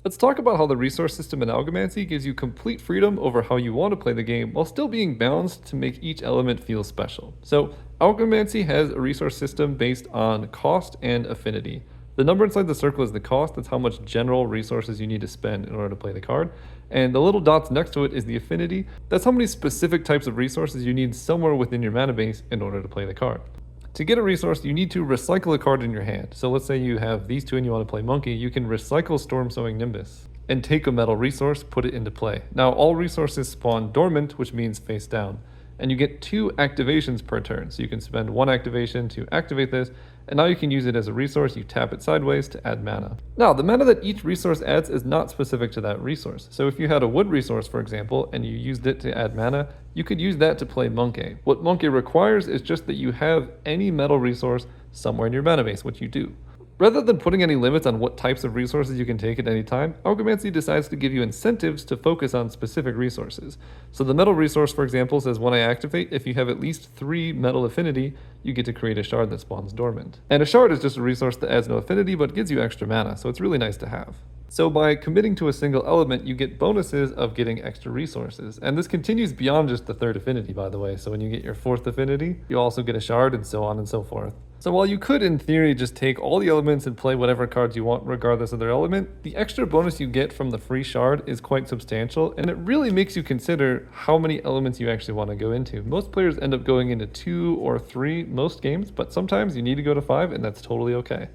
Let's talk about how the resource system in Algomancy gives you complete freedom over how you want to play the game while still being balanced to make each element feel special. So, Algomancy has a resource system based on cost and affinity. The number inside the circle is the cost, that's how much general resources you need to spend in order to play the card. And the little dots next to it is the affinity, that's how many specific types of resources you need somewhere within your mana base in order to play the card. To get a resource, you need to recycle a card in your hand. So let's say you have these two and you want to play Monkey, you can recycle Storm Sowing Nimbus and take a metal resource, put it into play. Now all resources spawn dormant, which means face down, and you get 2 activations per turn. So you can spend 1 activation to activate this, and now you can use it as a resource. You tap it sideways to add mana. Now, the mana that each resource adds is not specific to that resource. So if you had a wood resource, for example, and you used it to add mana, you could use that to play Monkey. What Monkey requires is just that you have any metal resource somewhere in your mana base, which you do. Rather than putting any limits on what types of resources you can take at any time, Algomancy decides to give you incentives to focus on specific resources. So the metal resource, for example, says when I activate, if you have at least 3 metal affinity, you get to create a shard that spawns dormant. And a shard is just a resource that adds no affinity but gives you extra mana, so it's really nice to have. So by committing to a single element, you get bonuses of getting extra resources. And this continues beyond just the 3rd affinity, by the way. So when you get your 4th affinity, you also get a shard and so on and so forth. So while you could, in theory, just take all the elements and play whatever cards you want regardless of their element, the extra bonus you get from the free shard is quite substantial, and it really makes you consider how many elements you actually want to go into. Most players end up going into 2 or 3 most games, but sometimes you need to go to 5, and that's totally okay.